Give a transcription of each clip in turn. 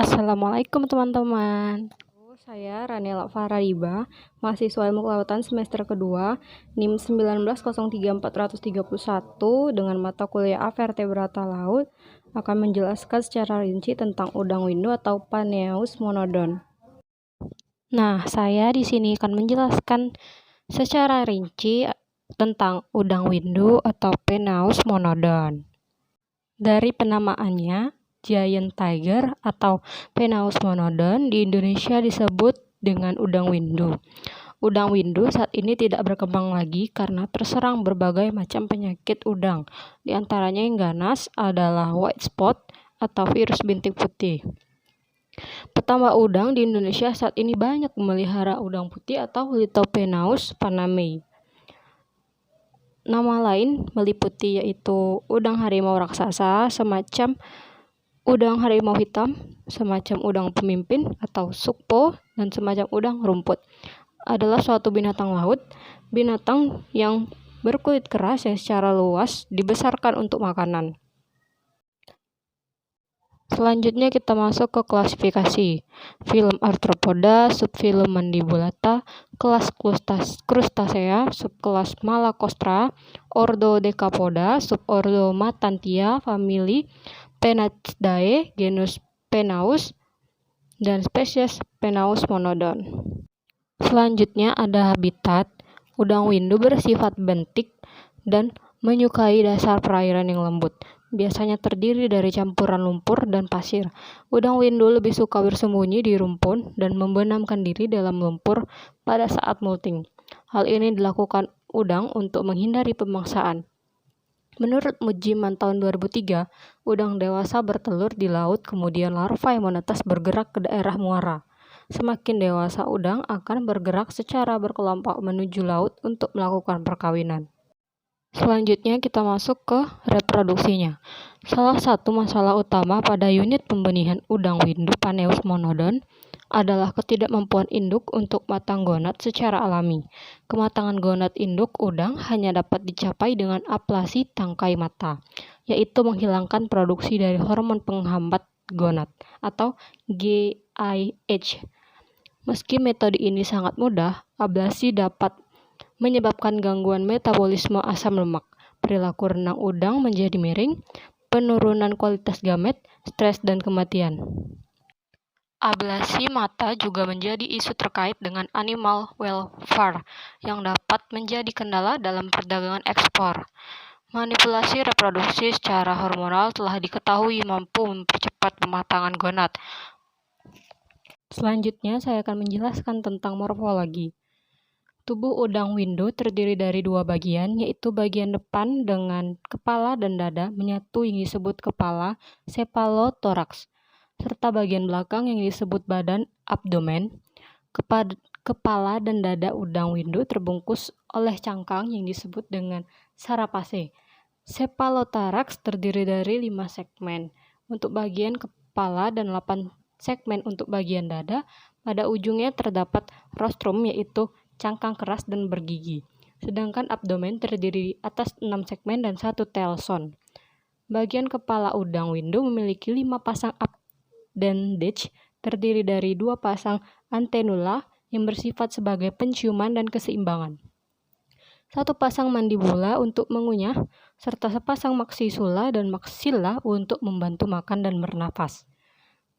Assalamualaikum teman-teman. Saya Ranela Faraiba, mahasiswa Ilmu Kelautan semester kedua, NIM 19034331 dengan mata kuliah A Vertebrata Laut akan menjelaskan secara rinci tentang udang windu atau Paneus monodon. Nah, saya di sini akan menjelaskan secara rinci tentang udang windu atau Penaeus monodon. Dari penamaannya, Giant Tiger atau Penaeus monodon di Indonesia disebut dengan udang windu. Udang windu saat ini tidak berkembang lagi karena terserang berbagai macam penyakit udang. Di antaranya yang ganas adalah white spot atau virus bintik putih. Petambak udang di Indonesia saat ini banyak memelihara udang putih atau Lithopenaeus panamei. Nama lain meliputi yaitu udang harimau raksasa, semacam udang harimau hitam, semacam udang pemimpin atau sukpo, dan semacam udang rumput. Adalah suatu binatang laut, binatang yang berkulit keras yang secara luas dibesarkan untuk makanan. Selanjutnya kita masuk ke klasifikasi. Filum Arthropoda, subfilum Mandibulata, kelas Crustacea, subkelas Malacostra, ordo Decapoda, subordo Matantia, famili Penachidae, genus Penaeus, dan spesies Penaeus monodon. Selanjutnya ada habitat. Udang windu bersifat bentik dan menyukai dasar perairan yang lembut. Biasanya terdiri dari campuran lumpur dan pasir. Udang windu lebih suka bersembunyi di rumpun dan membenamkan diri dalam lumpur pada saat molting. Hal ini dilakukan udang untuk menghindari pemangsaan. Menurut Mujiman tahun 2003, udang dewasa bertelur di laut, kemudian larva yang menetas bergerak ke daerah muara. Semakin dewasa udang akan bergerak secara berkelompok menuju laut untuk melakukan perkawinan. Selanjutnya kita masuk ke reproduksinya. Salah satu masalah utama pada unit pembenihan udang windu Paneeus monodon adalah ketidakmampuan induk untuk matang gonad secara alami. Kematangan gonad induk udang hanya dapat dicapai dengan aplasi tangkai mata, yaitu menghilangkan produksi dari hormon penghambat gonad atau GIH. Meski metode ini sangat mudah, ablasi dapat menyebabkan gangguan metabolisme asam lemak, perilaku renang udang menjadi miring, penurunan kualitas gamet, stres, dan kematian. Ablasi mata juga menjadi isu terkait dengan animal welfare yang dapat menjadi kendala dalam perdagangan ekspor. Manipulasi reproduksi secara hormonal telah diketahui mampu mempercepat pematangan gonad. Selanjutnya saya akan menjelaskan tentang morfologi. Tubuh udang windu terdiri dari dua bagian, yaitu bagian depan dengan kepala dan dada menyatu yang disebut kepala cephalothorax, serta bagian belakang yang disebut badan abdomen. Kepala dan dada udang windu terbungkus oleh cangkang yang disebut dengan carapace. Cephalothorax terdiri dari 5 segmen untuk bagian kepala dan 8 segmen untuk bagian dada. Pada ujungnya terdapat rostrum, yaitu cangkang keras dan bergigi. Sedangkan abdomen terdiri atas 6 segmen dan 1 telson. Bagian kepala udang windu memiliki 5 pasang appendage, terdiri dari 2 pasang antenula yang bersifat sebagai penciuman dan keseimbangan, 1 pasang mandibula untuk mengunyah, serta sepasang maxilla dan maxilla untuk membantu makan dan bernafas.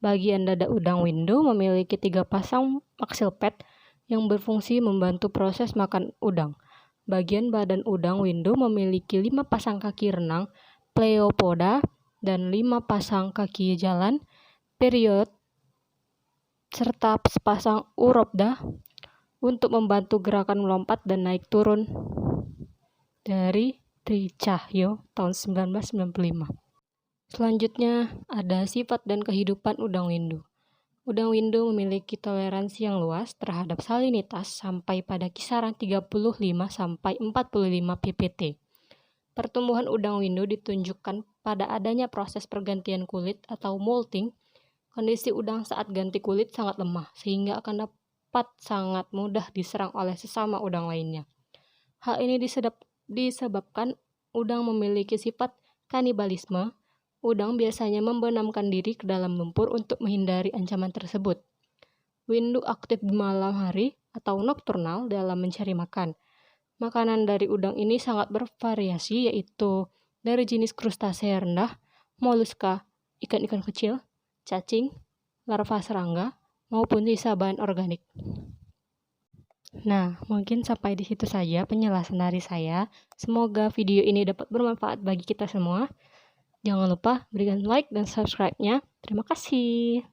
Bagian dada udang windu memiliki 3 pasang maxilliped yang berfungsi membantu proses makan udang. Bagian badan udang windu memiliki 5 pasang kaki renang, pleopoda, dan 5 pasang kaki jalan, period, serta sepasang uropda untuk membantu gerakan melompat dan naik turun. Dari Tricahyo tahun 1995. Selanjutnya ada sifat dan kehidupan udang windu. Udang windu memiliki toleransi yang luas terhadap salinitas sampai pada kisaran 35 sampai 45 ppt. Pertumbuhan udang windu ditunjukkan pada adanya proses pergantian kulit atau molting. Kondisi udang saat ganti kulit sangat lemah sehingga akan dapat sangat mudah diserang oleh sesama udang lainnya. Hal ini disebabkan udang memiliki sifat kanibalisme Udang biasanya membenamkan diri ke dalam lumpur untuk menghindari ancaman tersebut. Windu aktif di malam hari atau nokturnal dalam mencari makan. Makanan dari udang ini sangat bervariasi, yaitu dari jenis krustasea rendah, moluska, ikan-ikan kecil, cacing, larva serangga, maupun sisa bahan organik. Nah, mungkin sampai di situ saja penjelasan dari saya. Semoga video ini dapat bermanfaat bagi kita semua. Jangan lupa berikan like dan subscribe-nya. Terima kasih.